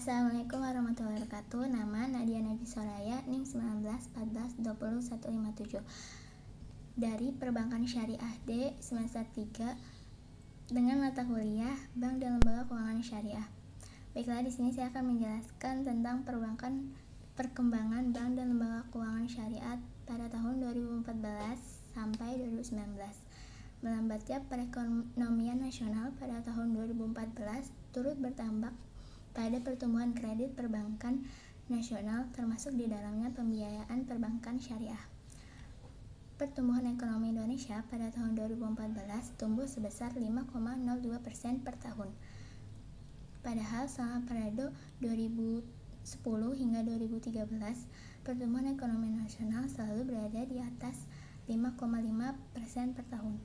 Assalamualaikum warahmatullahi wabarakatuh. Nama Nadia Najib Soraya, NIM 1914201157. Dari Perbankan Syariah D semester 3 dengan mata kuliah Bank dan Lembaga Keuangan Syariah. Baiklah, di sini saya akan menjelaskan tentang perkembangan bank dan lembaga keuangan syariah pada tahun 2014 sampai 2019. Melambatnya perekonomian nasional pada tahun 2014 turut berdampak pada pertumbuhan kredit perbankan nasional, termasuk di dalamnya pembiayaan perbankan syariah. Pertumbuhan ekonomi Indonesia pada tahun 2014 tumbuh sebesar 5,02% per tahun. Padahal selama periode 2010 hingga 2013, pertumbuhan ekonomi nasional selalu berada di atas 5,5% per tahun.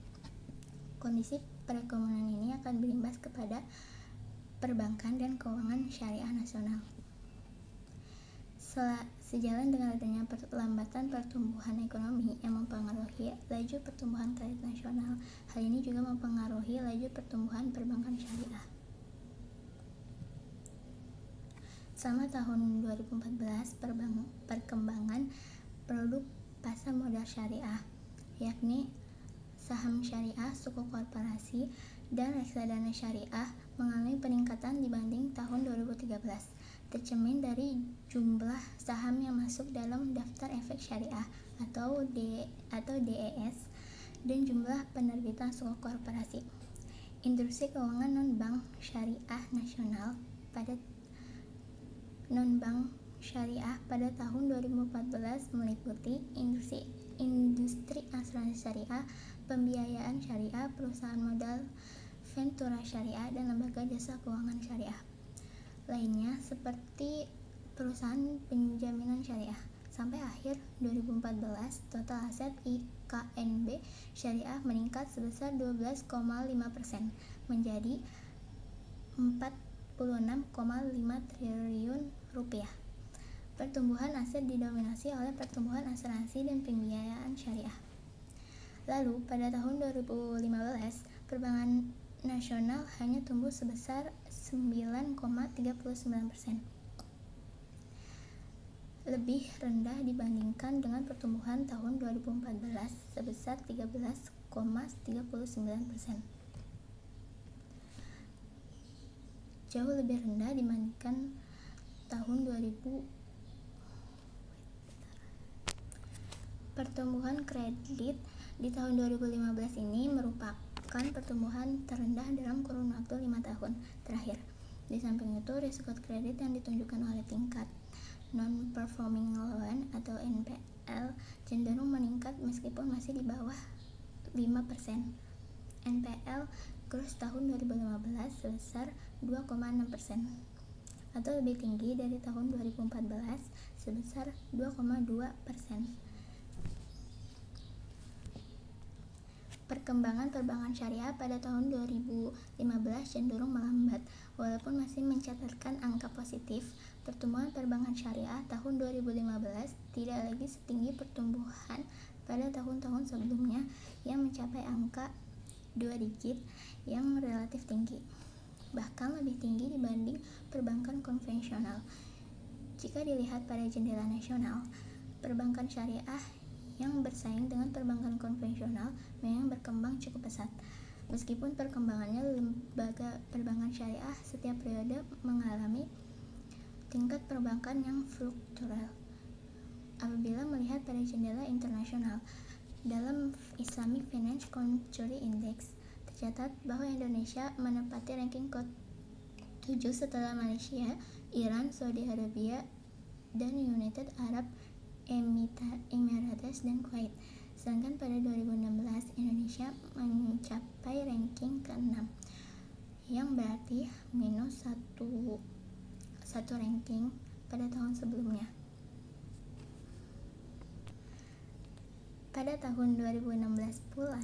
Kondisi perekonomian ini akan berimbas kepada perbankan dan keuangan syariah nasional. Sejalan dengan adanya perlambatan pertumbuhan ekonomi yang mempengaruhi laju pertumbuhan kredit nasional, hal ini juga mempengaruhi laju pertumbuhan perbankan syariah. Selama tahun 2014, perkembangan produk pasar modal syariah, yakni saham syariah, suku korporasi, dan reksadana syariah mengalami peningkatan dibanding tahun 2013, tercermin dari jumlah saham yang masuk dalam daftar efek syariah atau DES dan jumlah penerbitan suku korporasi. Industri keuangan non-bank syariah nasional pada tahun 2014 meliputi industri asuransi syariah, pembiayaan syariah, perusahaan modal ventura syariah, dan lembaga jasa keuangan syariah lainnya seperti perusahaan penjaminan syariah. Sampai akhir 2014, total aset IKNB syariah meningkat sebesar 12,5% menjadi 46,5 triliun rupiah. Pertumbuhan aset didominasi oleh pertumbuhan asuransi dan pembiayaan syariah. Lalu, pada tahun 2015, perbankan nasional hanya tumbuh sebesar 9,39%. Lebih rendah dibandingkan dengan pertumbuhan tahun 2014 sebesar 13,39%. Jauh lebih rendah dibandingkan tahun 2000. Pertumbuhan kredit di tahun 2015 ini merupakan pertumbuhan terendah dalam kurun waktu 5 tahun terakhir. Di samping itu, risiko kredit yang ditunjukkan oleh tingkat non-performing loan atau NPL cenderung meningkat meskipun masih di bawah 5%. NPL gross tahun 2015 sebesar 2,6% atau lebih tinggi dari tahun 2014 sebesar 2,2%. Perkembangan perbankan syariah pada tahun 2015 cenderung melambat. Walaupun masih mencatatkan angka positif, pertumbuhan perbankan syariah tahun 2015 tidak lagi setinggi pertumbuhan pada tahun-tahun sebelumnya yang mencapai angka 2 digit yang relatif tinggi, bahkan lebih tinggi dibanding perbankan konvensional. Jika dilihat pada jendela nasional, perbankan syariah yang bersaing dengan perbankan konvensional memang berkembang cukup pesat. Meskipun perkembangannya, lembaga perbankan syariah setiap periode mengalami tingkat perbankan yang fluktual. Apabila melihat pada jendela internasional, dalam Islamic Finance Century Index tercatat bahwa Indonesia menempati ranking ke-7 setelah Malaysia, Iran, Saudi Arabia, dan United Arab Emirates dan Kuwait. Sedangkan pada 2016 Indonesia mencapai ranking ke-6, yang berarti minus satu ranking pada tahun sebelumnya. Pada tahun 2016 pula,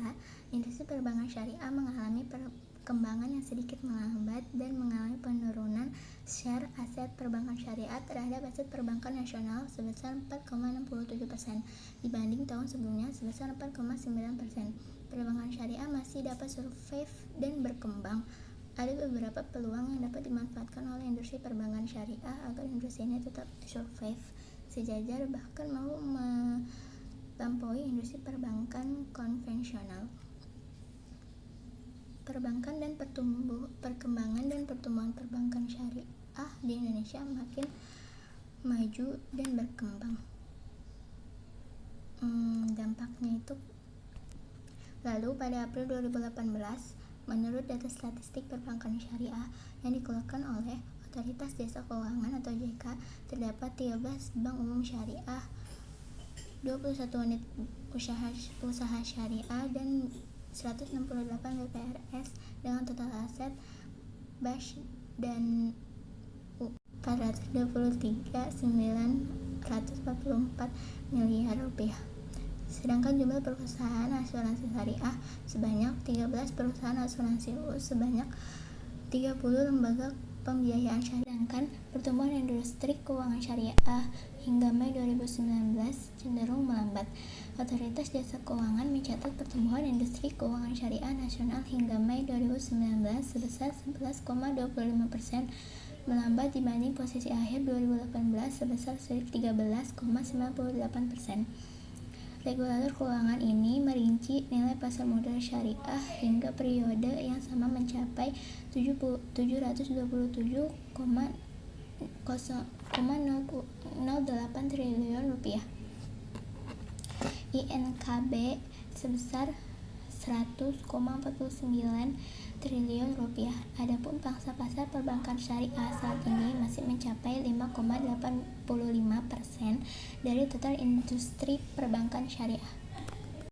industri perbankan syariah mengalami perkembangan yang sedikit melambat dan mengalami penurunan share aset perbankan syariah terhadap aset perbankan nasional sebesar 4,67% dibanding tahun sebelumnya sebesar 4,9%. Perbankan syariah masih dapat survive dan berkembang Ada beberapa peluang yang dapat dimanfaatkan oleh industri perbankan syariah agar industri ini tetap survive, sejajar bahkan mau melampaui industri perbankan konvensional. Perkembangan dan pertumbuhan perbankan syariah di Indonesia makin maju dan berkembang. Dampaknya itu, lalu pada April 2018, menurut data statistik perbankan syariah yang dikeluarkan oleh Otoritas Jasa Keuangan atau OJK, terdapat 13 bank umum syariah, 21 unit usaha syariah, dan 168 BPRS dengan total aset BAS dan 423.944 miliar rupiah. Sedangkan jumlah perusahaan asuransi syariah sebanyak 13 perusahaan asuransi sebanyak 30 lembaga pembiayaan syariah. Sedangkan pertumbuhan industri keuangan syariah hingga Mei 2019 cenderung melambat. Otoritas Jasa Keuangan mencatat pertumbuhan industri keuangan syariah nasional hingga Mei 2019 sebesar 11,25%, melambat dibanding posisi akhir 2018 sebesar 13,98%. Regulator keuangan ini merinci nilai pasar modal syariah hingga periode yang sama mencapai 707,08 triliun rupiah. INKB sebesar 100,49 triliun rupiah. Adapun pangsa pasar perbankan syariah saat ini masih mencapai 5,85% dari total industri perbankan syariah.